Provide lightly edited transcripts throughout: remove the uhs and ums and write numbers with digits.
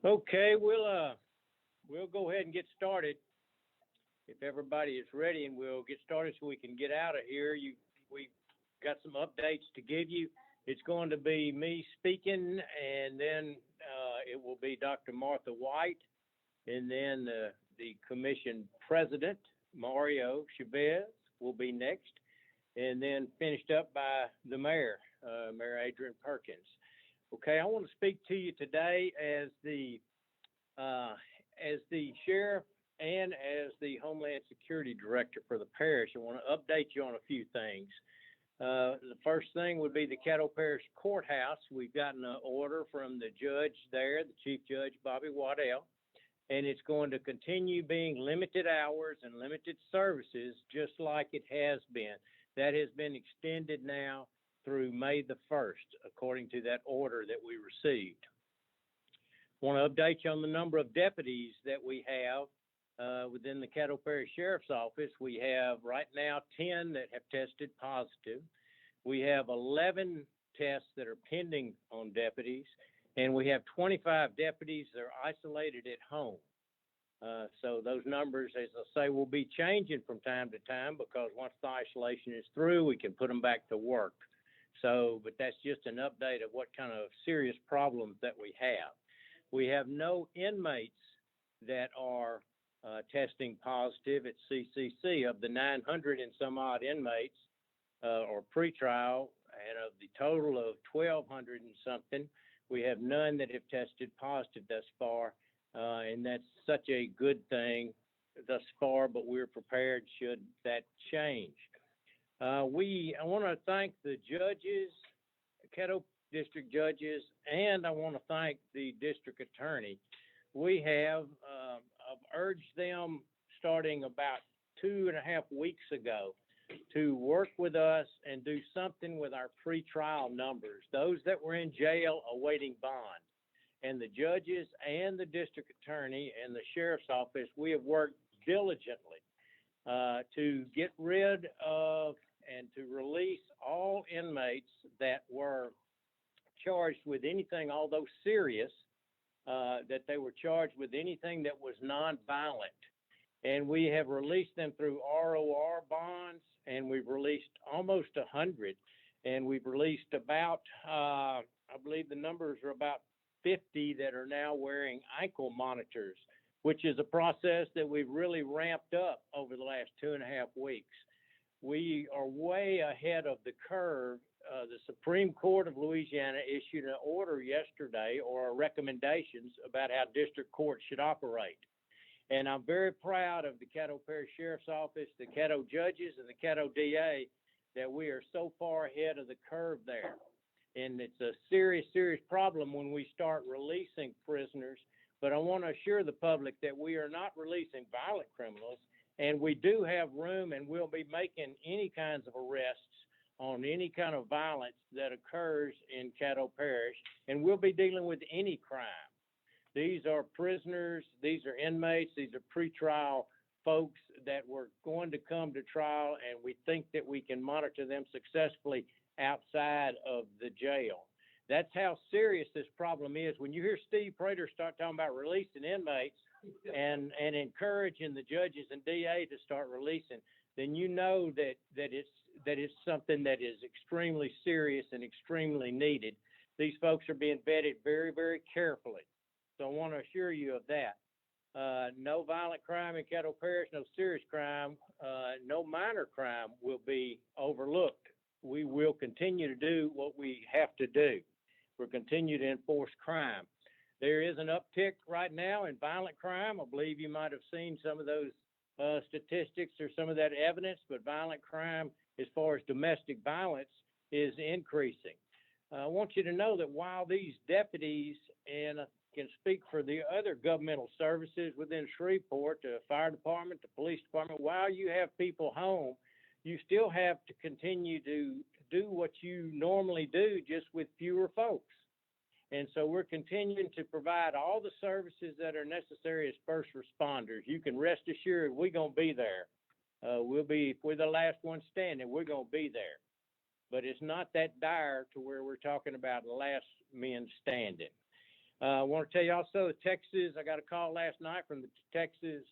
Okay, we'll go ahead and get started if everybody is ready, and we'll get started so we can get out of here. We got some updates to give you. It's going to be me speaking, and then it will be Dr. Martha Whyte, and then the commission president, Mario Chavez, will be next, and then finished up by the mayor, Mayor Adrian Perkins. Okay, I want to speak to you today as the sheriff and as the Homeland Security Director for the parish. I want to update you on a few things. The first thing would be the Caddo Parish Courthouse. We've gotten an order from the judge there, the Chief Judge Bobby Waddell, and it's going to continue being limited hours and limited services just like it has been. That has been extended now through May the 1st, according to that order that we received. I want to update you on the number of deputies that we have within the Caddo Parish Sheriff's Office. We have right now 10 that have tested positive. We have 11 tests that are pending on deputies, and we have 25 deputies that are isolated at home. So those numbers, as I say, will be changing from time to time because once the isolation is through, we can put them back to work. So, but that's just an update of what kind of serious problems that we have. We have no inmates that are testing positive at CCC. Of the 900 and some odd inmates or pretrial, and of the total of 1,200 and something, we have none that have tested positive thus far. And that's such a good thing thus far, but we're prepared should that change. I want to thank the judges, Caddo district judges, and I want to thank the district attorney. We have I've urged them starting about 2.5 weeks ago to work with us and do something with our pretrial numbers, those that were in jail awaiting bond. And the judges and the district attorney and the sheriff's office, we have worked diligently to get rid of and to release all inmates that were charged with anything, although serious, that they were charged with anything that was nonviolent. And we have released them through ROR bonds, and we've released almost 100. And we've released about, I believe the numbers are about 50 that are now wearing ankle monitors, which is a process that we've really ramped up over the last 2.5 weeks. We are way ahead of the curve. The Supreme Court of Louisiana issued an order yesterday, or recommendations about how district courts should operate. And I'm very proud of the Caddo Parish Sheriff's Office, the Caddo judges, and the Caddo DA that we are so far ahead of the curve there. And it's a serious, serious problem when we start releasing prisoners. But I want to assure the public that we are not releasing violent criminals, and we do have room, and we'll be making any kinds of arrests on any kind of violence that occurs in Caddo Parish, and we'll be dealing with any crime. These are prisoners, these are inmates, these are pretrial folks that were going to come to trial, and we think that we can monitor them successfully outside of the jail. That's how serious this problem is. When you hear Steve Prator start talking about releasing inmates and encouraging the judges and DA to start releasing, then you know that it's something that is extremely serious and extremely needed. These folks are being vetted very, very carefully. So I want to assure you of that. No violent crime in Caddo Parish, no serious crime, no minor crime will be overlooked. We will continue to do what we have to do. We'll continue to enforce crime. There is an uptick right now in violent crime. I believe you might have seen some of those statistics or some of that evidence, but violent crime, as far as domestic violence, is increasing. I want you to know that while these deputies, and I can speak for the other governmental services within Shreveport, the fire department, the police department, while you have people home, you still have to continue to do what you normally do, just with fewer folks. And so we're continuing to provide all the services that are necessary as first responders. You can rest assured we're going to be there. If we're the last one standing, we're going to be there. But it's not that dire to where we're talking about the last men standing. I want to tell you also, Texas, I got a call last night from the Texas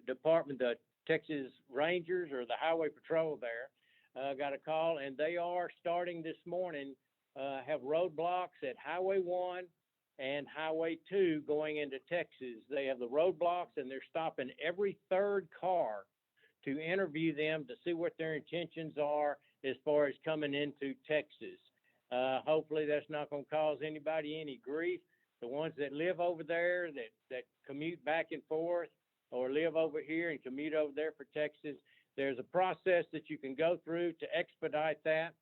Department, the Texas Rangers or the Highway Patrol there. Got a call, and they are starting this morning, have roadblocks at Highway 1 and Highway 2 going into Texas. They have the roadblocks, and they're stopping every third car to interview them to see what their intentions are as far as coming into Texas. Hopefully that's not going to cause anybody any grief. The ones that live over there, that commute back and forth, or live over here and commute over there for Texas, there's a process that you can go through to expedite that.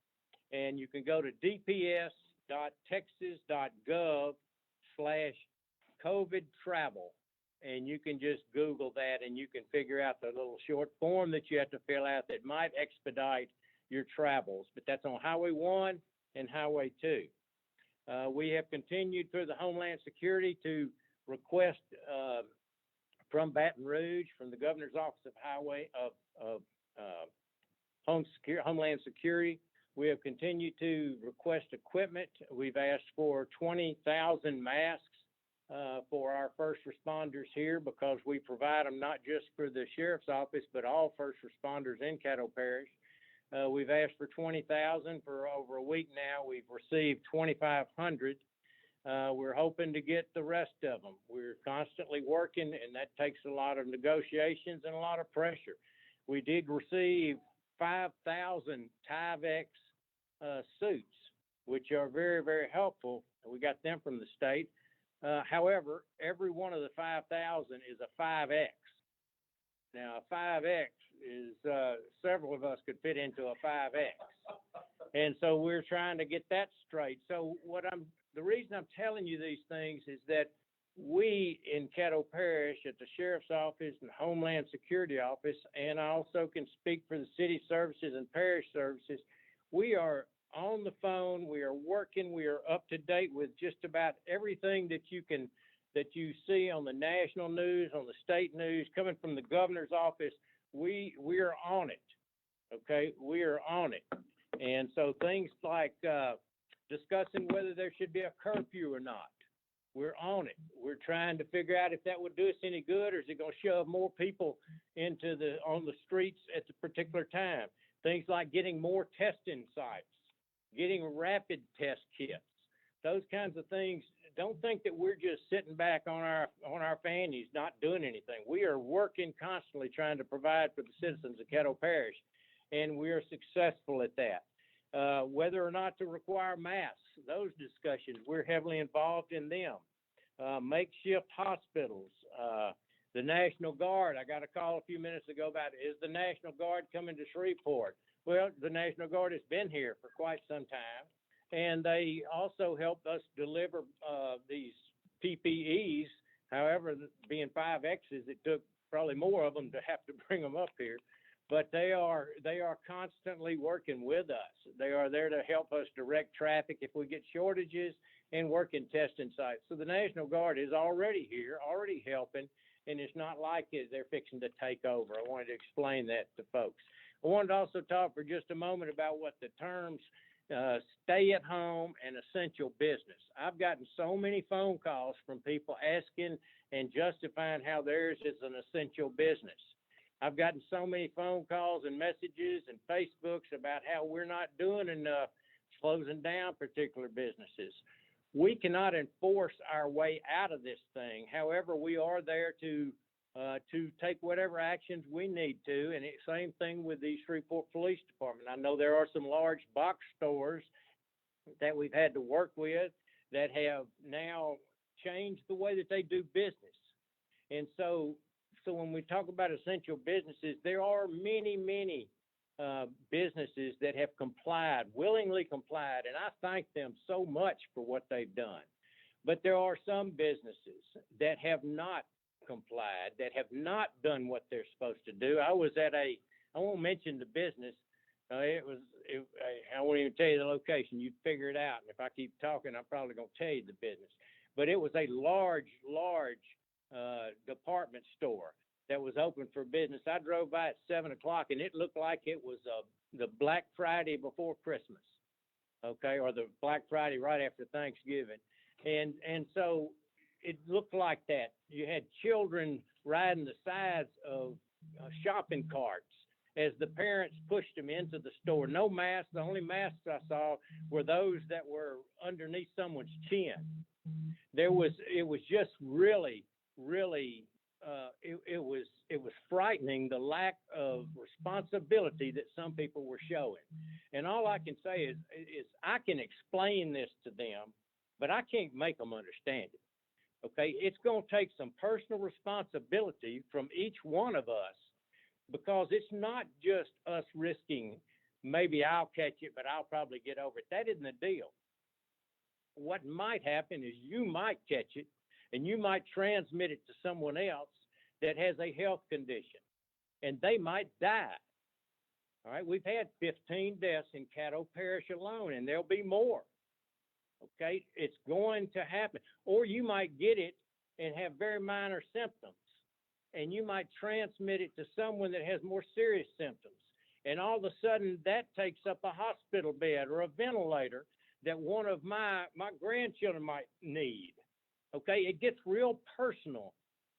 And you can go to dps.texas.gov/COVID travel. And you can just Google that, and you can figure out the little short form that you have to fill out that might expedite your travels. But that's on Highway 1 and Highway 2. We have continued through the Homeland Security to request from Baton Rouge, from the Governor's Office of Homeland Security. We have continued to request equipment. We've asked for 20,000 masks for our first responders here, because we provide them not just for the sheriff's office, but all first responders in Caddo Parish. We've asked for 20,000 for over a week now. We've received 2,500. We're hoping to get the rest of them. We're constantly working, and that takes a lot of negotiations and a lot of pressure. We did receive 5,000 Tyvek suits, which are very, very helpful. We got them from the state. However, every one of the 5,000 is a 5X. Now, a 5X is, several of us could fit into a 5X. And so we're trying to get that straight. So the reason I'm telling you these things is that we in Caddo Parish at the Sheriff's Office and Homeland Security Office, and I also can speak for the city services and parish services, we are on the phone, we are working, we are up to date with just about everything that you see on the national news, on the state news, coming from the governor's office. We are on it. Okay, we are on it. And so things like discussing whether there should be a curfew or not, we're on it. We're trying to figure out if that would do us any good, or is it going to shove more people on the streets at the particular time. Things like getting more testing sites, getting rapid test kits, those kinds of things. Don't think that we're just sitting back on our fannies, not doing anything. We are working constantly trying to provide for the citizens of Caddo Parish, and we are successful at that. Whether or not to require masks, those discussions, we're heavily involved in them. Makeshift hospitals, the National Guard. I got a call a few minutes ago about, is the National Guard coming to Shreveport? Well, the National Guard has been here for quite some time, and they also helped us deliver these PPEs. However, being 5Xs, it took probably more of them to have to bring them up here. But they are constantly working with us. They are there to help us direct traffic if we get shortages, and work in testing sites. So the National Guard is already here, already helping, and it's not like they're fixing to take over. I wanted to explain that to folks. I wanted to also talk for just a moment about what the terms stay at home and essential business. I've gotten so many phone calls from people asking and justifying how theirs is an essential business. I've gotten so many phone calls and messages and Facebooks about how we're not doing enough closing down particular businesses. We cannot enforce our way out of this thing. However, we are there to take whatever actions we need to, and same thing with the Shreveport Police Department. I know there are some large box stores that we've had to work with that have now changed the way that they do business. And so when we talk about essential businesses, there are many businesses that have willingly complied, and I thank them so much for what they've done. But there are some businesses that have not complied, that have not done what they're supposed to do. I was at I won't mention the business. I won't even tell you the location. You'd figure it out. And if I keep talking, I'm probably going to tell you the business. But it was a large department store that was open for business. I drove by at 7 o'clock, and it looked like it was the Black Friday before Christmas, okay, or the Black Friday right after Thanksgiving. And so it looked like that. You had children riding the sides of shopping carts as the parents pushed them into the store. No masks. The only masks I saw were those that were underneath someone's chin. It was just really, really, it was frightening, the lack of responsibility that some people were showing. And all I can say is I can explain this to them, but I can't make them understand it. Okay, it's going to take some personal responsibility from each one of us, because it's not just us risking, maybe I'll catch it, but I'll probably get over it. That isn't the deal. What might happen is you might catch it and you might transmit it to someone else that has a health condition, and they might die. All right, we've had 15 deaths in Caddo Parish alone, and there'll be more. Okay, it's going to happen. Or you might get it and have very minor symptoms, and you might transmit it to someone that has more serious symptoms. And all of a sudden, that takes up a hospital bed or a ventilator that one of my grandchildren might need. Okay, it gets real personal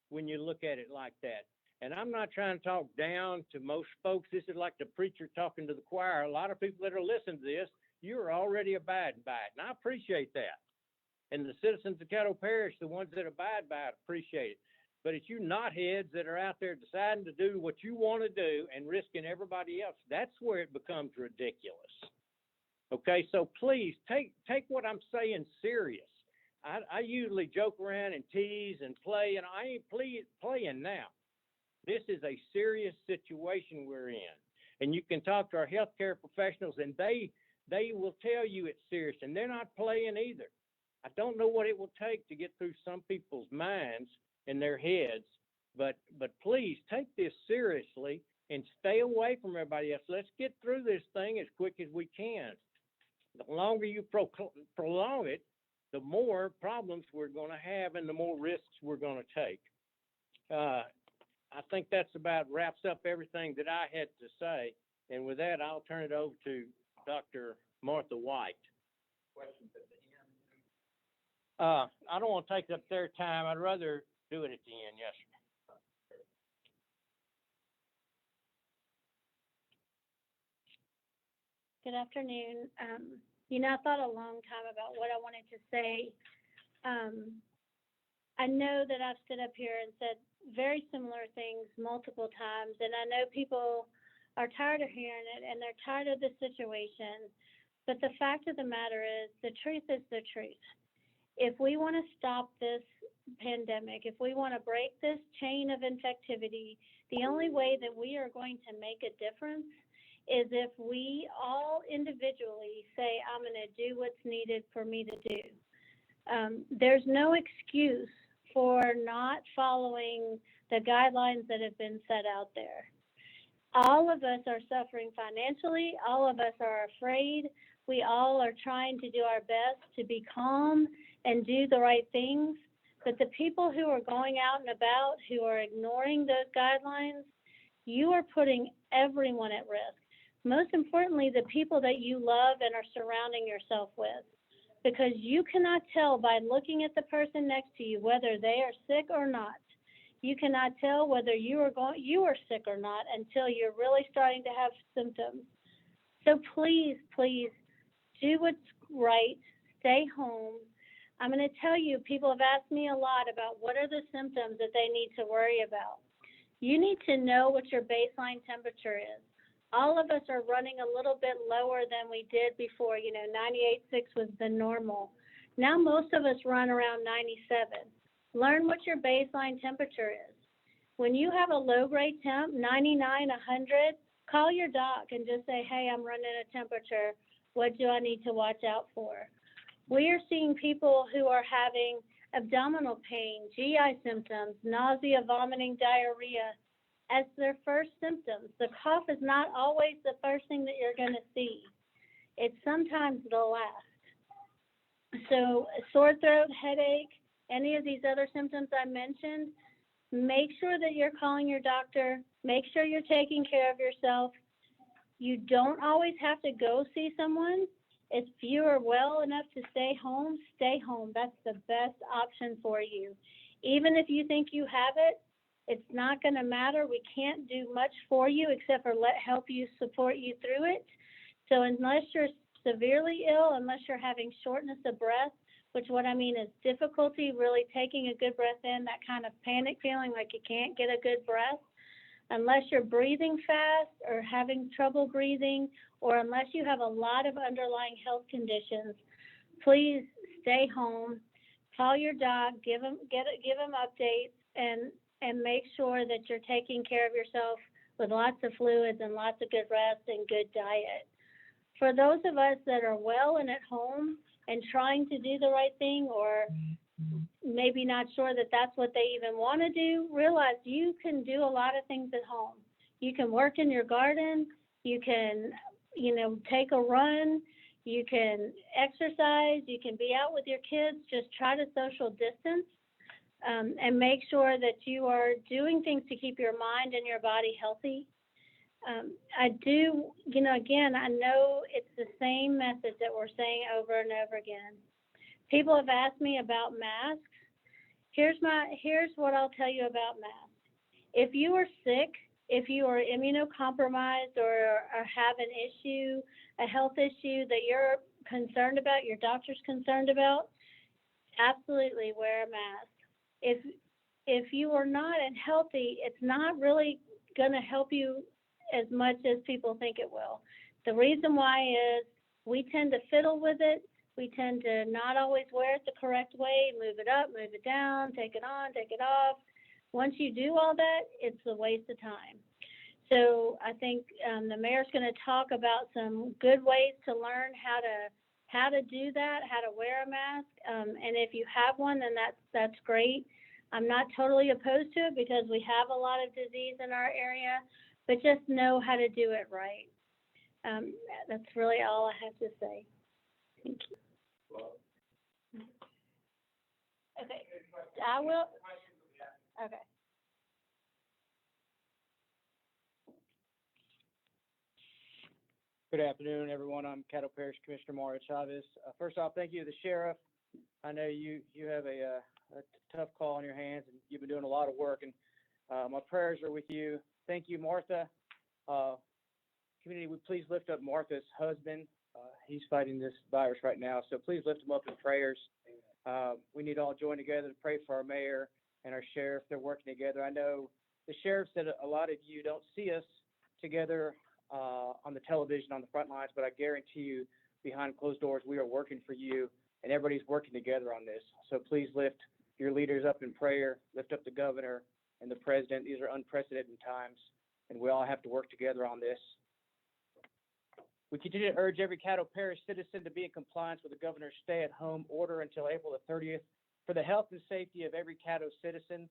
when you look at it like that. And I'm not trying to talk down to most folks. This is like the preacher talking to the choir. A lot of people that are listening to this, you're already abiding by it, and I appreciate that. And the citizens of Caddo Parish, the ones that abide by it, appreciate it. But it's you knotheads that are out there deciding to do what you want to do and risking everybody else. That's where it becomes ridiculous. Okay, so please take what I'm saying serious. I usually joke around and tease and play, and I ain't playing now. This is a serious situation we're in. And you can talk to our healthcare professionals, and they will tell you it's serious, and they're not playing either. I don't know what it will take to get through some people's minds and their heads, but please take this seriously and stay away from everybody else. Let's get through this thing as quick as we can. The longer you prolong it, the more problems we're going to have and the more risks we're going to take. I think that's about wraps up everything that I had to say. And with that, I'll turn it over to Dr. Martha Whyte. Questions at the end? I don't want to take up their time. I'd rather do it at the end. Yes, sir. Good afternoon. I thought a long time about what I wanted to say. I know that I've stood up here and said very similar things multiple times, and I know people are tired of hearing it and they're tired of the situation. But the fact of the matter is, the truth is the truth. If we want to stop this pandemic, if we want to break this chain of infectivity, the only way that we are going to make a difference is if we all individually say, I'm going to do what's needed for me to do. There's no excuse for not following the guidelines that have been set out there. All of us are suffering financially. All of us are afraid. We all are trying to do our best to be calm and do the right things. But the people who are going out and about, who are ignoring those guidelines, you are putting everyone at risk. Most importantly, the people that you love and are surrounding yourself with. Because you cannot tell by looking at the person next to you whether they are sick or not. You cannot tell whether you are sick or not until you're really starting to have symptoms. So please, please do what's right. Stay home. I'm going to tell you, people have asked me a lot about what are the symptoms that they need to worry about. You need to know what your baseline temperature is. All of us are running a little bit lower than we did before. 98.6 was the normal. Now most of us run around 97. Learn what your baseline temperature is. When you have a low-grade temp, 99, 100, call your doc and just say, hey, I'm running a temperature. What do I need to watch out for? We are seeing people who are having abdominal pain, GI symptoms, nausea, vomiting, diarrhea as their first symptoms. The cough is not always the first thing that you're going to see. It's sometimes the last. So sore throat, headache, any of these other symptoms I mentioned, make sure that you're calling your doctor. Make sure you're taking care of yourself. You don't always have to go see someone. If you are well enough to stay home, stay home. That's the best option for you. Even if you think you have it, it's not going to matter. We can't do much for you except for help you, support you through it. So unless you're severely ill, unless you're having shortness of breath, which what I mean is difficulty really taking a good breath in, that kind of panic feeling like you can't get a good breath, unless you're breathing fast or having trouble breathing, or unless you have a lot of underlying health conditions, please stay home. Call your doc, give them updates, and make sure that you're taking care of yourself with lots of fluids and lots of good rest and good diet. For those of us that are well and at home and trying to do the right thing, or maybe not sure that that's what they even want to do, realize you can do a lot of things at home. You can work in your garden, you can, take a run, you can exercise, you can be out with your kids. Just try to social distance, and make sure that you are doing things to keep your mind and your body healthy. I do, again, I know it's the same message that we're saying over and over again. People have asked me about masks. Here's what I'll tell you about masks. If you are sick, if you are immunocompromised or have an issue, a health issue that you're concerned about, your doctor's concerned about, absolutely wear a mask. If you are not and healthy, it's not really going to help you as much as people think it will. The reason why is we tend to fiddle with it. We tend to not always wear it the correct way, move it up, move it down, take it on, take it off. Once you do all that, it's a waste of time. So I think the mayor's going to talk about some good ways to learn how to do that, how to wear a mask. And if you have one, then that's great. I'm not totally opposed to it because we have a lot of disease in our area, but just know how to do it right. That's really all I have to say. Thank you. Okay, I will. Okay. Good afternoon, everyone. I'm Caddo Parish Commissioner Mario Chavez. First off, thank you to the sheriff. I know you have a tough call on your hands, and you've been doing a lot of work, and my prayers are with you. Thank you, Martha. Community, would please lift up Martha's husband. He's fighting this virus right now, so please lift him up in prayers. We need to all join together to pray for our mayor and our sheriff. They're working together. I know the sheriff said a lot of you don't see us together on the television, on the front lines, but I guarantee you, behind closed doors, we are working for you, and everybody's working together on this. So please lift your leaders up in prayer, lift up the governor and the president. These are unprecedented times, and we all have to work together on this. We continue to urge every Caddo Parish citizen to be in compliance with the governor's stay-at-home order until April the 30th. For the health and safety of every Caddo citizen,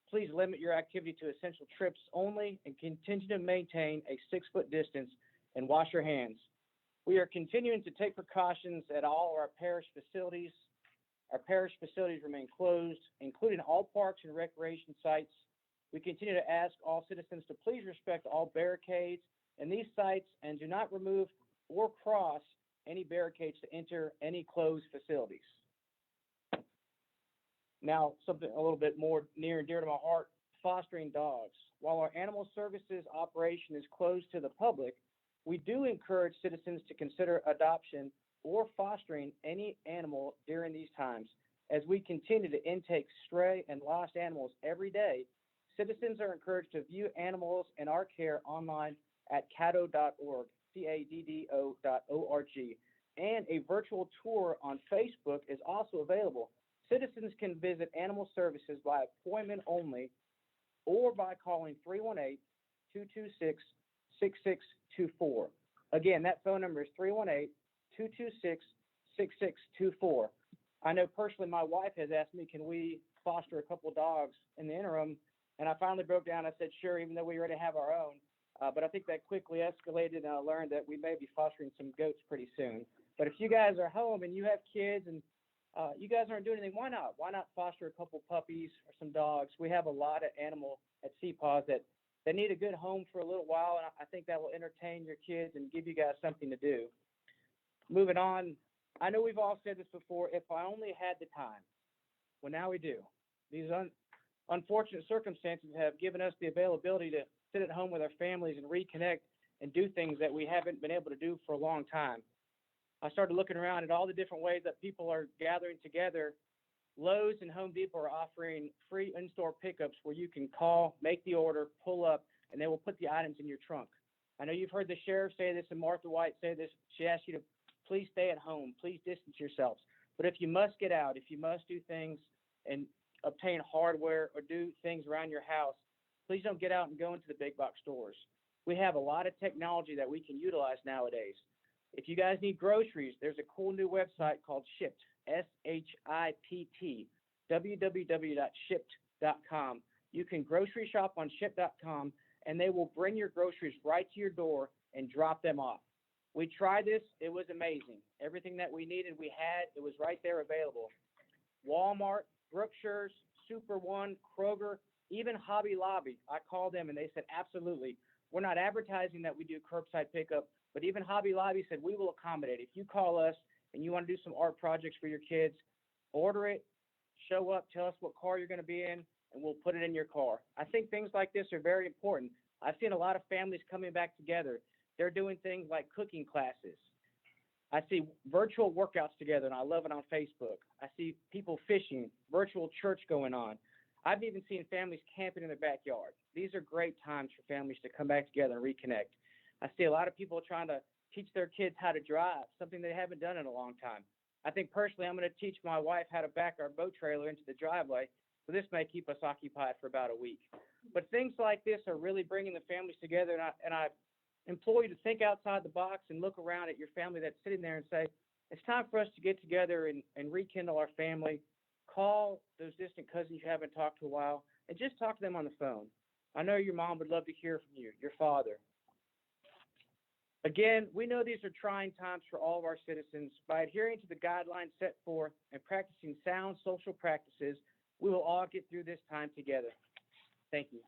please limit your activity to essential trips only and continue to maintain a 6-foot distance and wash your hands. We are continuing to take precautions at all our parish facilities. Our parish facilities remain closed, including all parks and recreation sites. We continue to ask all citizens to please respect all barricades in these sites and do not remove or cross any barricades to enter any closed facilities. Now, something a little bit more near and dear to my heart, fostering dogs. While our animal services operation is closed to the public, we do encourage citizens to consider adoption or fostering any animal during these times. As we continue to intake stray and lost animals every day, citizens are encouraged to view animals in our care online at caddo.org, caddo.org, and a virtual tour on Facebook is also available. Citizens can visit animal services by appointment only or by calling 318-226-6624. Again, that phone number is 318-226-6624. I know personally my wife has asked me, can we foster a couple of dogs in the interim? And I finally broke down. I said, sure, even though we already have our own. But I think that quickly escalated, and I learned that we may be fostering some goats pretty soon. But if you guys are home and you have kids and you guys aren't doing anything, why not? Why not foster a couple puppies or some dogs? We have a lot of animals at CPAWS that need a good home for a little while, and I think that will entertain your kids and give you guys something to do. moving on, I know we've all said this before, if I only had the time. Well, now we do. These unfortunate circumstances have given us the availability to sit at home with our families and reconnect and do things that we haven't been able to do for a long time. I started looking around at all the different ways that people are gathering together. Lowe's and Home Depot are offering free in-store pickups where you can call, make the order, pull up, and they will put the items in your trunk. I know you've heard the sheriff say this and Martha Whyte say this. She asked you to please stay at home, please distance yourselves. But if you must get out, if you must do things and obtain hardware or do things around your house, please don't get out and go into the big box stores. We have a lot of technology that we can utilize nowadays. If you guys need groceries, there's a cool new website called Shipt, SHIPT, www.shipt.com. You can grocery shop on Shipt.com, and they will bring your groceries right to your door and drop them off. We tried this. It was amazing. Everything that we needed, we had. It was right there available. Walmart, Brookshire's, Super One, Kroger, even Hobby Lobby. I called them, and they said, absolutely. We're not advertising that we do curbside pickup, but even Hobby Lobby said, we will accommodate. If you call us and you want to do some art projects for your kids, order it, show up, tell us what car you're going to be in, and we'll put it in your car. I think things like this are very important. I've seen a lot of families coming back together. They're doing things like cooking classes. I see virtual workouts together, and I love it on Facebook. I see people fishing, virtual church going on. I've even seen families camping in their backyard. These are great times for families to come back together and reconnect. I see a lot of people trying to teach their kids how to drive, something they haven't done in a long time. I think personally I'm going to teach my wife how to back our boat trailer into the driveway, so this may keep us occupied for about a week. But things like this are really bringing the families together, and I implore you to think outside the box and look around at your family that's sitting there and say, it's time for us to get together and rekindle our family. Call those distant cousins you haven't talked to in a while, and just talk to them on the phone. I know your mom would love to hear from you, your father. Again, we know these are trying times for all of our citizens. By adhering to the guidelines set forth and practicing sound social practices, we will all get through this time together. Thank you.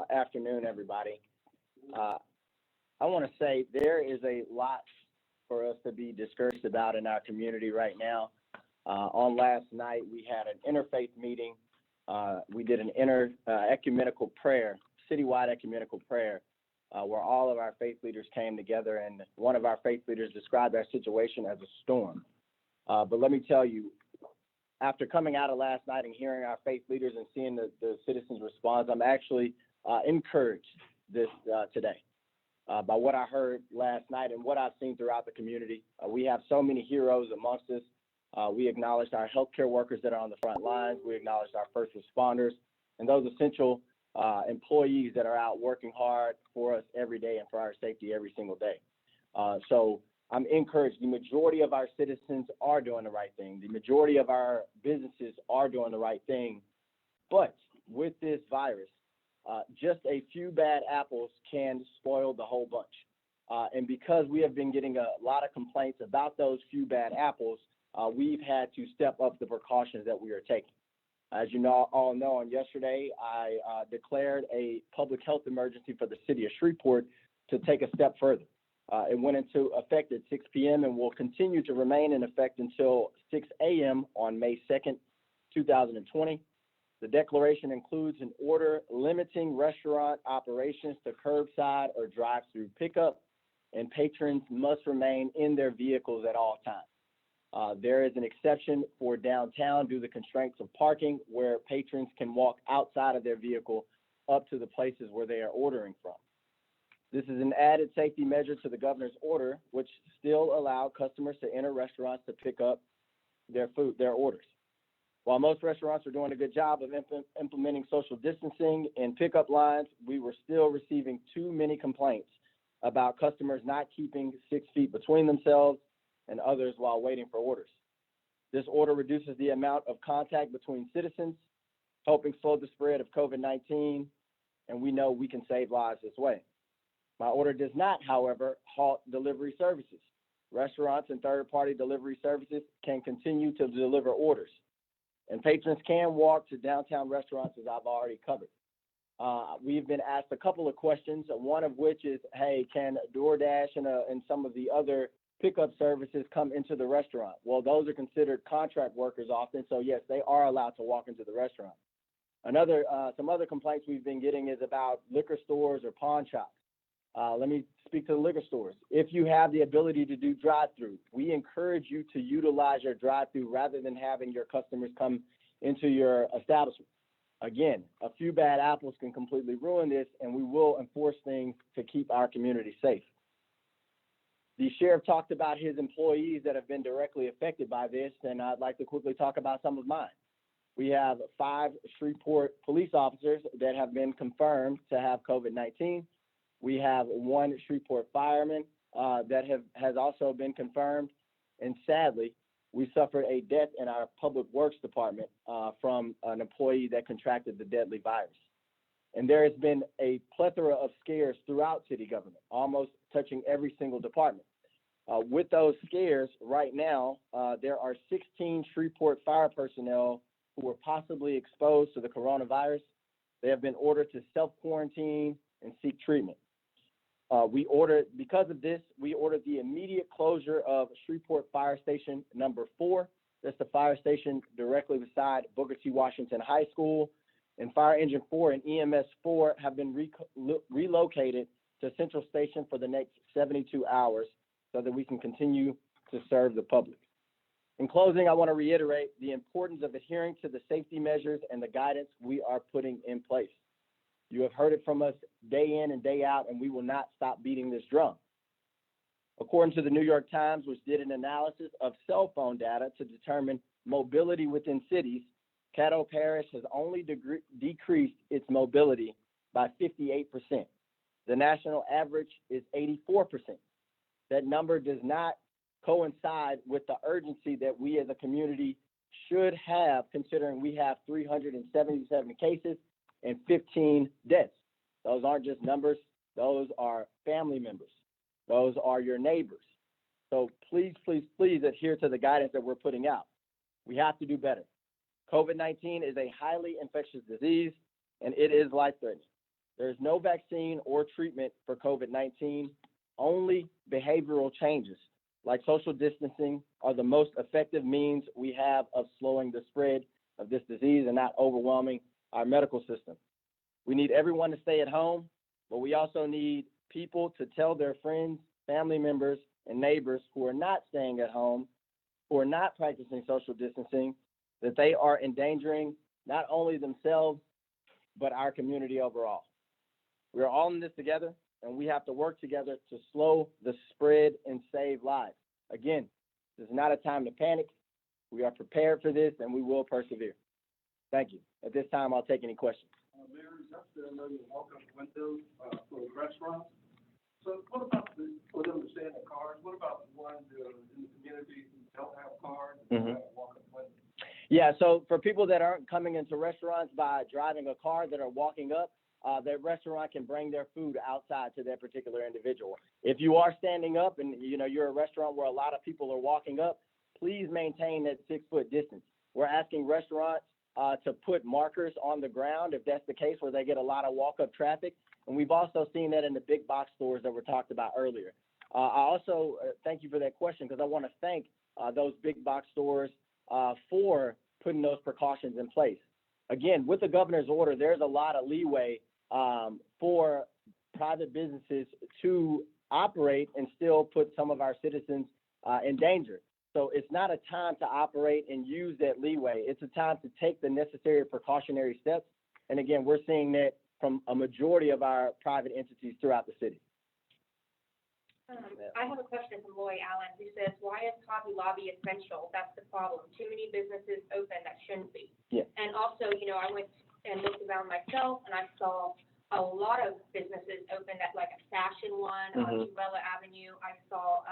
Afternoon, everybody. I want to say there is a lot for us to be discouraged about in our community right now. On last night, we had an interfaith meeting. We did an ecumenical prayer, citywide ecumenical prayer, where all of our faith leaders came together, and one of our faith leaders described our situation as a storm. But let me tell you, after coming out of last night and hearing our faith leaders and seeing the citizens' response, I'm actually encouraged today by what I heard last night and what I've seen throughout the community. We have so many heroes amongst us. We acknowledged our healthcare workers that are on the front lines. We acknowledged our first responders and those essential employees that are out working hard for us every day and for our safety every single day. So I'm encouraged. The majority of our citizens are doing the right thing. The majority of our businesses are doing the right thing. But with this virus, just a few bad apples can spoil the whole bunch. And because we have been getting a lot of complaints about those few bad apples, we've had to step up the precautions that we are taking. As you all know, on yesterday, I declared a public health emergency for the city of Shreveport to take a step further. It went into effect at 6 p.m. and will continue to remain in effect until 6 a.m. on May 2nd, 2020. The declaration includes an order limiting restaurant operations to curbside or drive-through pickup, and patrons must remain in their vehicles at all times. There is an exception for downtown due to the constraints of parking, where patrons can walk outside of their vehicle up to the places where they are ordering from. This is an added safety measure to the governor's order, which still allow customers to enter restaurants to pick up their orders. While most restaurants are doing a good job of implementing social distancing and pickup lines, we were still receiving too many complaints about customers not keeping 6 feet between themselves and others while waiting for orders. This order reduces the amount of contact between citizens, helping slow the spread of COVID-19, and we know we can save lives this way. My order does not, however, halt delivery services. Restaurants and third-party delivery services can continue to deliver orders. And patrons can walk to downtown restaurants, as I've already covered. We've been asked a couple of questions, one of which is, hey, can DoorDash and some of the other pickup services come into the restaurant? Well, those are considered contract workers often, so yes, they are allowed to walk into the restaurant. Some other complaints we've been getting is about liquor stores or pawn shops. Let me speak to the liquor stores. If you have the ability to do drive-through, we encourage you to utilize your drive-through rather than having your customers come into your establishment. Again, a few bad apples can completely ruin this, and we will enforce things to keep our community safe. The sheriff talked about his employees that have been directly affected by this, and I'd like to quickly talk about some of mine. We have 5 Shreveport police officers that have been confirmed to have COVID-19. We have 1 Shreveport fireman that has also been confirmed. And sadly, we suffered a death in our public works department from an employee that contracted the deadly virus. And there has been a plethora of scares throughout city government, almost touching every single department. With those scares, right now, there are 16 Shreveport fire personnel who were possibly exposed to the coronavirus. They have been ordered to self-quarantine and seek treatment. Because of this, we ordered the immediate closure of Shreveport Fire Station number 4. That's the fire station directly beside Booker T. Washington High School. And Fire Engine 4 and EMS 4 have been relocated to Central Station for the next 72 hours so that we can continue to serve the public. In closing, I want to reiterate the importance of adhering to the safety measures and the guidance we are putting in place. You have heard it from us day in and day out, and we will not stop beating this drum. According to the New York Times, which did an analysis of cell phone data to determine mobility within cities, Caddo Parish has only decreased its mobility by 58%. The national average is 84%. That number does not coincide with the urgency that we as a community should have, considering we have 377 cases and 15 deaths. Those aren't just numbers. Those are family members. Those are your neighbors. So please, please, please adhere to the guidance that we're putting out. We have to do better. COVID-19 is a highly infectious disease, and it is life-threatening. There is no vaccine or treatment for COVID-19. Only behavioral changes, like social distancing, are the most effective means we have of slowing the spread of this disease and not overwhelming our medical system. We need everyone to stay at home, but we also need people to tell their friends, family members, and neighbors who are not staying at home, who are not practicing social distancing, that they are endangering not only themselves, but our community overall. We're all in this together, and we have to work together to slow the spread and save lives. Again, this is not a time to panic. We are prepared for this, and we will persevere. Thank you. At this time, I'll take any questions. Mayor, is that the walk-up window for the restaurants? So what about for them to stay in their cars? What about the ones in the community who don't have cars and don't have a walk-up window? Yeah, so for people that aren't coming into restaurants by driving a car, that are walking up, that restaurant can bring their food outside to that particular individual. If you are standing up and you're a restaurant where a lot of people are walking up, please maintain that 6-foot distance. We're asking restaurants to put markers on the ground if that's the case, where they get a lot of walk-up traffic. And we've also seen that in the big box stores that were talked about earlier. I also thank you for that question, because I want to thank those big box stores for putting those precautions in place. Again, with the governor's order, there's a lot of leeway for private businesses to operate and still put some of our citizens in danger. So it's not a time to operate and use that leeway. It's a time to take the necessary precautionary steps. And again, we're seeing that from a majority of our private entities throughout the city. I have a question from Lloyd Allen, who says, why is Hobby Lobby essential? That's the problem. Too many businesses open that shouldn't be. Yeah. And also, I went and looked around myself, and I saw a lot of businesses open at like a fashion one on Urbella Avenue. I saw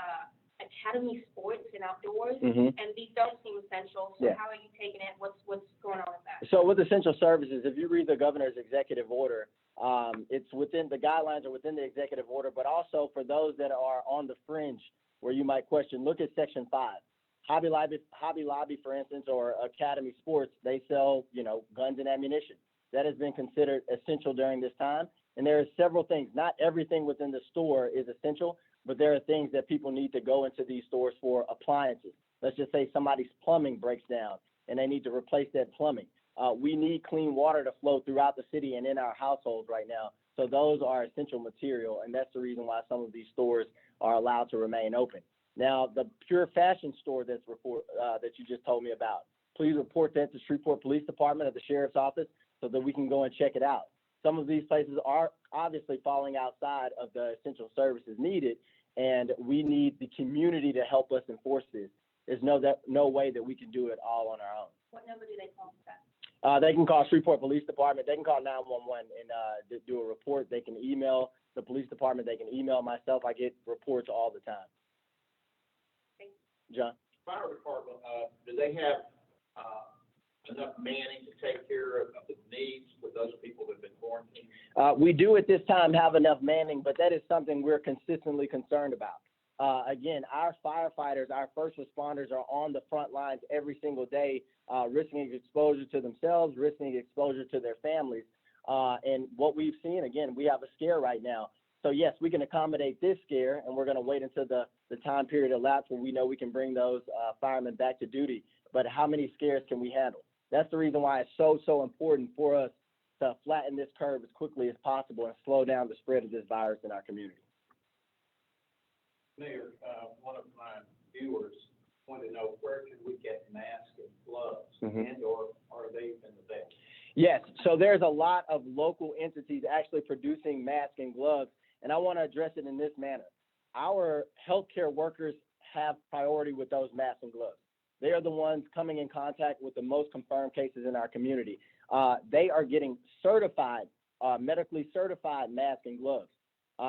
Academy Sports and Outdoors, and these don't seem essential. So how are you taking it? What's going on with that? So with essential services, if you read the governor's executive order, it's within the guidelines are within the executive order, but also for those that are on the fringe where you might question, look at Section 5. Hobby Lobby, for instance, or Academy Sports, they sell, guns and ammunition. That has been considered essential during this time. And there are several things. Not everything within the store is essential, but there are things that people need to go into these stores for. Appliances. Let's just say somebody's plumbing breaks down and they need to replace that plumbing. We need clean water to flow throughout the city and in our households right now. So those are essential material, and that's the reason why some of these stores are allowed to remain open. Now, the pure fashion store that you just told me about, please report that to Shreveport Police Department at the Sheriff's Office so that we can go and check it out. Some of these places are obviously falling outside of the essential services needed, and we need the community to help us enforce this. There's no way that we can do it all on our own. What number do they call for that? They can call Shreveport Police Department. They can call 911 and do a report. They can email the police department. They can email myself. I get reports all the time. Thanks. John? Fire department, do they have, enough manning to take care of the needs with those people that have been quarantined? We do at this time have enough manning, but that is something we're consistently concerned about. Again, our firefighters, our first responders are on the front lines every single day, risking exposure to themselves, risking exposure to their families. And what we've seen, again, we have a scare right now. So yes, we can accommodate this scare, and we're going to wait until the time period elapses when we know we can bring those firemen back to duty. But how many scares can we handle? That's the reason why it's so important for us to flatten this curve as quickly as possible and slow down the spread of this virus in our community. Mayor, one of my viewers wanted to know, where can we get masks and gloves, and or are they in the bed? Yes, so there's a lot of local entities actually producing masks and gloves, and I want to address it in this manner. Our healthcare workers have priority with those masks and gloves. They are the ones coming in contact with the most confirmed cases in our community. They are getting certified, medically certified masks and gloves.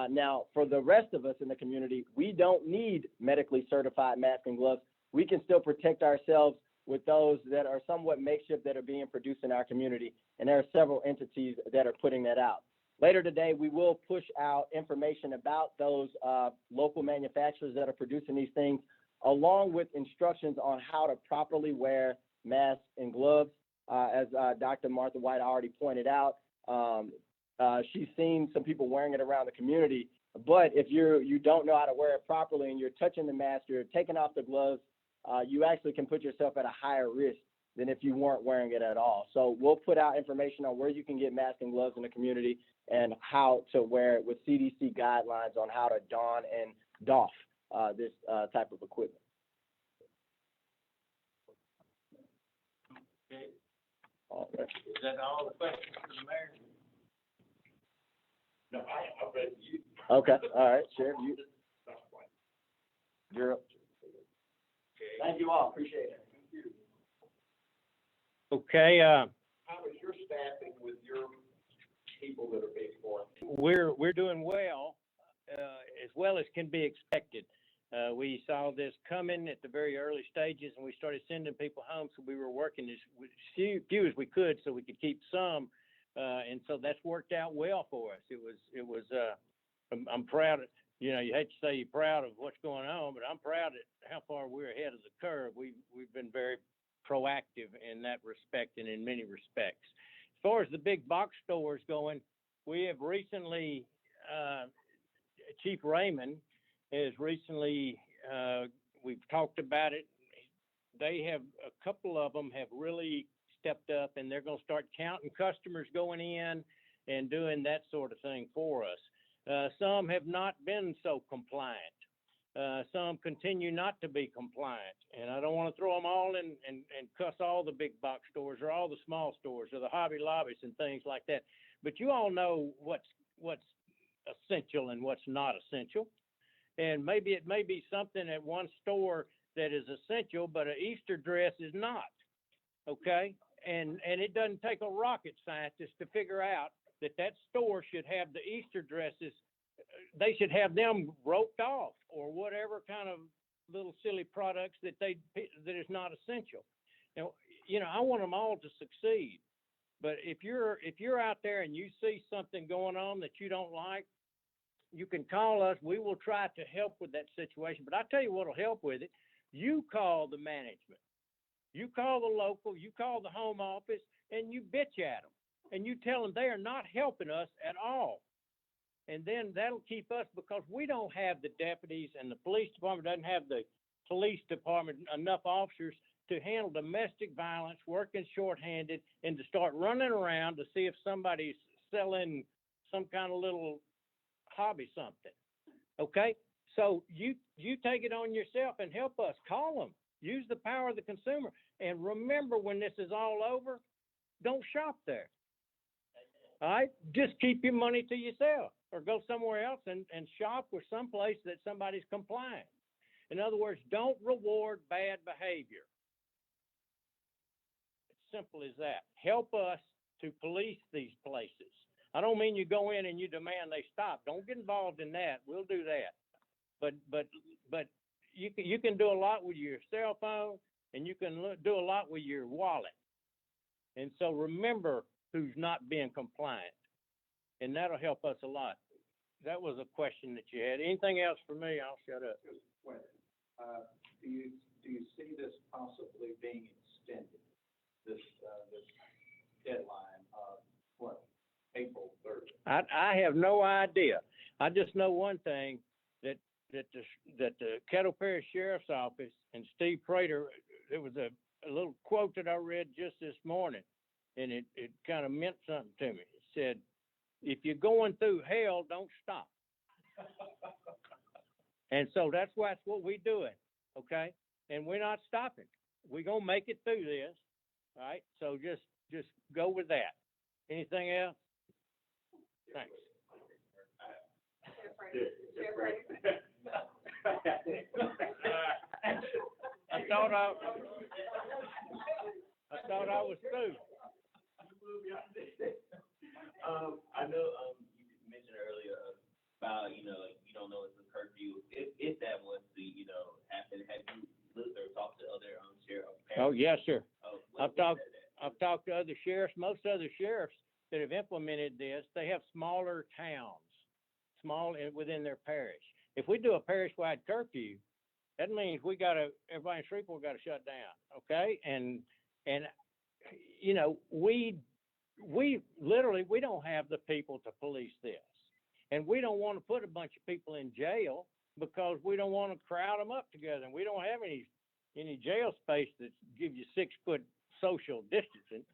Now, for the rest of us in the community, we don't need medically certified masks and gloves. We can still protect ourselves with those that are somewhat makeshift that are being produced in our community, and there are several entities that are putting that out. Later today, we will push out information about those local manufacturers that are producing these things, along with instructions on how to properly wear masks and gloves. As Dr. Martha Whyte already pointed out, she's seen some people wearing it around the community, but if you don't know how to wear it properly and you're touching the mask, you're taking off the gloves, you actually can put yourself at a higher risk than if you weren't wearing it at all. So we'll put out information on where you can get masks and gloves in the community and how to wear it with CDC guidelines on how to don and doff this type of equipment. Okay. All right. Is that all the questions for the mayor? No, I read you. Okay, all right, Sheriff, you're up. Okay. Thank you all, appreciate it. Okay, How is your staffing with your people that are being quarantined? we're doing well as can be expected. We saw this coming at the very early stages, and we started sending people home, so we were working as few as we could so we could keep some, and so that's worked out well for us. It was I'm proud of, you hate to say you're proud of what's going on, but I'm proud at how far we're ahead of the curve. We've been very proactive in that respect and in many respects. As far as the big box stores going, we have recently, Chief Raymond has recently, we've talked about it. They have, a couple of them have really stepped up, and they're going to start counting customers going in and doing that sort of thing for us. Some have not been so compliant. Some continue not to be compliant, and I don't want to throw them all in and cuss all the big box stores or all the small stores or the Hobby Lobbies and things like that. But you all know what's essential and what's not essential. And maybe it may be something at one store that is essential, but an Easter dress is not. Okay? And it doesn't take a rocket scientist to figure out that store should have the Easter dresses. They should have them roped off or whatever kind of little silly products that is not essential. Now, I want them all to succeed. But if you're out there and you see something going on that you don't like, you can call us. We will try to help with that situation. But I tell you what'll help with it. You call the management. You call the local, you call the home office, and you bitch at them. And you tell them they are not helping us at all. And then that'll keep us, because we don't have the deputies, and the police department doesn't have the police department enough officers to handle domestic violence, working shorthanded, and to start running around to see if somebody's selling some kind of little hobby something. Okay? So you take it on yourself and help us. Call them. Use the power of the consumer. And remember, when this is all over, don't shop there. All right? Just keep your money to yourself, or go somewhere else and shop with someplace that somebody's compliant. In other words, don't reward bad behavior. It's simple as that. Help us to police these places. I don't mean you go in and you demand they stop. Don't get involved in that. We'll do that. But you can do a lot with your cell phone, and you can do a lot with your wallet. And so remember who's not being compliant, and that'll help us a lot. That was a question that you had. Anything else for me? I'll shut up. Just a question. Do you see this possibly being extended, this deadline of what, April 3rd? I have no idea. I just know one thing, that the Caddo Parish Sheriff's Office and Steve Prator, there was a little quote that I read just this morning, and it kind of meant something to me. It said, if you're going through hell, don't stop. And so that's what we're doing, okay? And we're not stopping. We're going to make it through this, all right? So just go with that. Anything else? Thanks. I thought I was through. I know you mentioned earlier about, like, you don't know it's a curfew. If that was to, happen, have you looked or talked to other sheriffs? Oh, yes, sir. Oh, I've talked to other sheriffs. Most other sheriffs that have implemented this, they have smaller towns, within their parish. If we do a parish-wide curfew, that means everybody in Shreveport got to shut down, okay? And we literally, we don't have the people to police this. And we don't want to put a bunch of people in jail, because we don't want to crowd them up together. And we don't have any jail space that gives you 6 foot social distancing.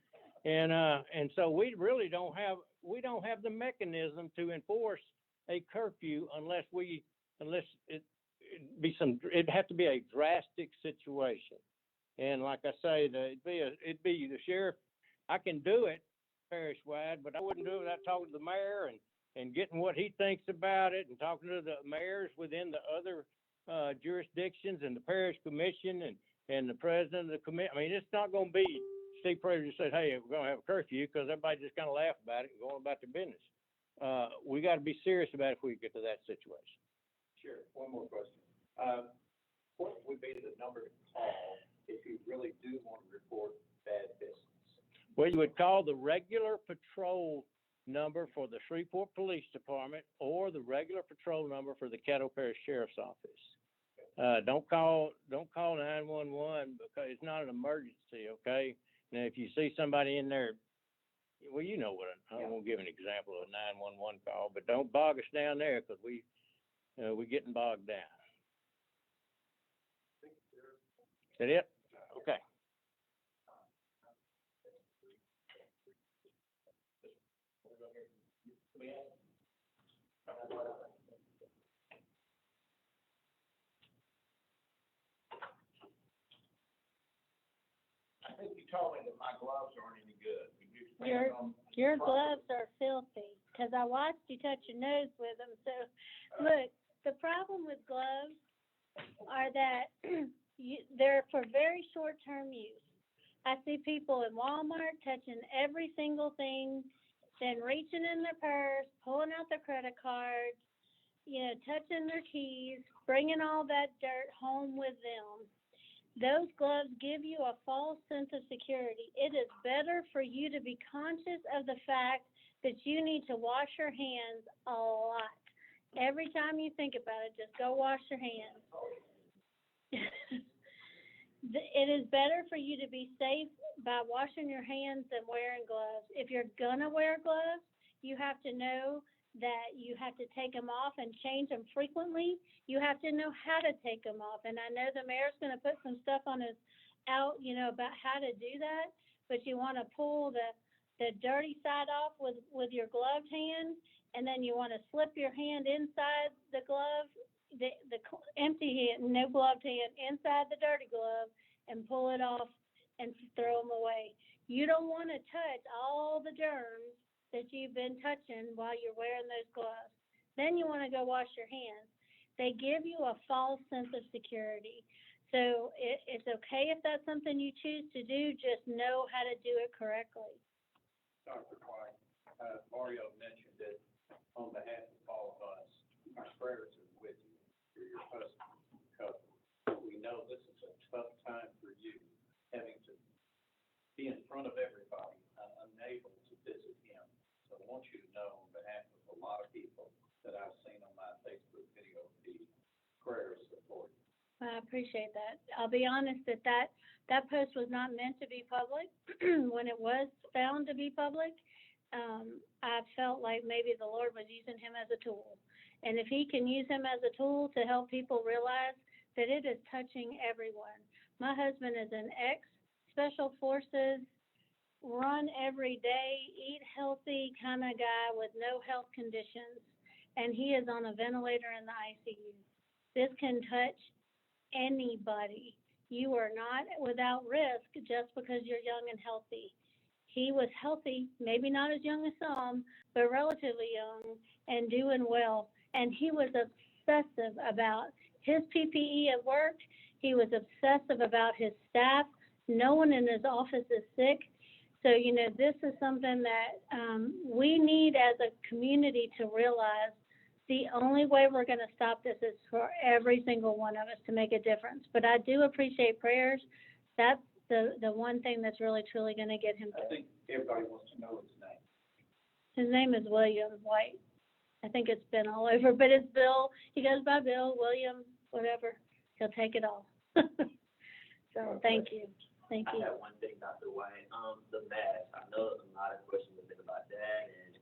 And so we really don't have the mechanism to enforce a curfew unless it'd have to be a drastic situation. And like I say, it'd be the sheriff. I can do it parish wide, but I wouldn't do it without talking to the mayor and getting what he thinks about it, and talking to the mayors within the other jurisdictions, and the parish commission and the president of the committee. I mean, it's not going to be Steve Prator just said, hey, we're going to have a curfew, because everybody just kind of laugh about it and go on about their business. We got to be serious about it if we get to that situation. Sure. One more question. What would be the number to call if you really do want to report bad business? Well, you would call the regular patrol number for the Shreveport Police Department, or the regular patrol number for the Caddo Parish Sheriff's Office. Don't call 911, because it's not an emergency, okay? Now, if you see somebody in there, well, you know what, I won't give an example of a 911 call, but don't bog us down there, because we're getting bogged down. Is that it? Okay. I think you told me that my gloves aren't any good. Would you expand on Your gloves are filthy, because I watched you touch your nose with them. So, look, the problem with gloves are that they're for very short-term use. I see people in Walmart touching every single thing, then reaching in their purse, pulling out their credit cards, touching their keys, bringing all that dirt home with them. Those gloves give you a false sense of security. It is better for you to be conscious of the fact that you need to wash your hands a lot. Every time you think about it, just go wash your hands. It is better for you to be safe by washing your hands than wearing gloves. If you're gonna wear gloves, you have to know that you have to take them off and change them frequently. You have to know how to take them off. And I know the mayor's gonna put some stuff on his about how to do that, but you wanna pull the dirty side off with your gloved hand, and then you wanna slip your hand inside the glove, the empty hand, no gloved hand, inside the dirty glove, and pull it off and throw them away. You don't wanna touch all the germs that you've been touching while you're wearing those gloves. Then you want to go wash your hands. They give you a false sense of security. So it's okay if that's something you choose to do, just know how to do it correctly. Dr. Whyte, Mario mentioned it on behalf of all of us. Our prayers are with you for your husband, because we know this is a tough time for you, having to be in front of everybody, unable to visit him. So I want you to know on behalf of a lot of people that I've seen on my Facebook video feed, prayers support you. I appreciate that. I'll be honest that post was not meant to be public. When it was found to be public, I felt like maybe the Lord was using him as a tool. And if he can use him as a tool to help people realize that it is touching everyone. My husband is an ex-Special Forces, run every day, eat healthy kind of guy with no health conditions, and he is on a ventilator in the ICU. This can touch anybody. You are not without risk just because you're young and healthy. He was healthy, maybe not as young as some, but relatively young and doing well. And he was obsessive about his PPE at work. He was obsessive about his staff. No one in his office is sick. So, this is something that we need as a community to realize the only way we're going to stop this is for every single one of us to make a difference. But I do appreciate prayers. That's the one thing that's really, truly going to get him through. I think everybody wants to know his name. His name is William Whyte. I think it's been all over, but it's Bill. He goes by Bill, William, whatever. He'll take it all. So thank you. Thank you. I have one thing, Dr. Whyte, the mask. I know a lot of questions have been about that and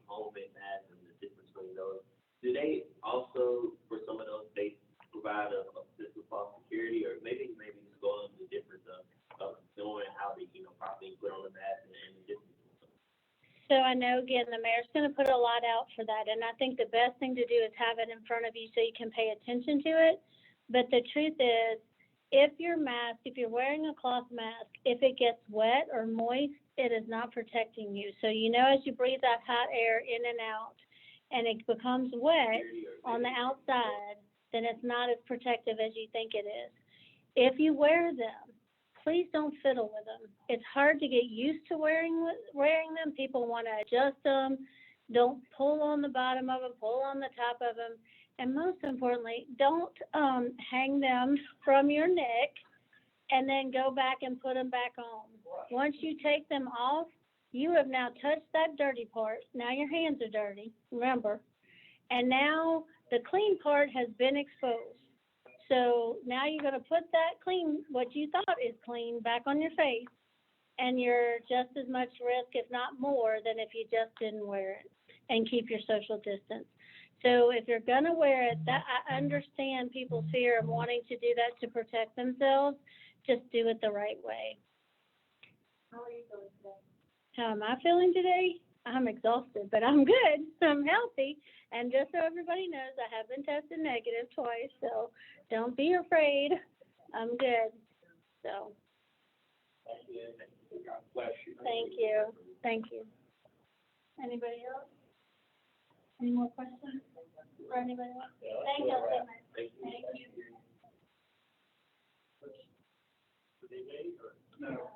homemade masks and the difference between those. Do they also, for some of those, they provide a system of security, or maybe just go into the difference of knowing how to, properly put on the mask and the difference? So I know, again, the mayor's going to put a lot out for that, and I think the best thing to do is have it in front of you so you can pay attention to it. But the truth is, if you're wearing a cloth mask, if it gets wet or moist, it is not protecting you. So as you breathe that hot air in and out, and it becomes wet on the outside, then it's not as protective as you think it is. If you wear them, please don't fiddle with them. It's hard to get used to wearing them. People want to adjust them. Don't pull on the bottom of them, pull on the top of them. And most importantly, don't hang them from your neck and then go back and put them back on. Once you take them off, you have now touched that dirty part. Now your hands are dirty, remember. And now the clean part has been exposed. So now you're going to put that clean, what you thought is clean, back on your face. And you're just as much risk, if not more, than if you just didn't wear it and keep your social distance. So if you're going to wear it, I understand people's fear of wanting to do that to protect themselves. Just do it the right way. How are you feeling today? How am I feeling today? I'm exhausted, but I'm good. I'm healthy. And just so everybody knows, I have been tested negative twice, so don't be afraid. I'm good. So. Thank you. God bless you. Thank you. Thank you. Anybody else? Any more questions for anybody else? Thank you so much. Thank you. No.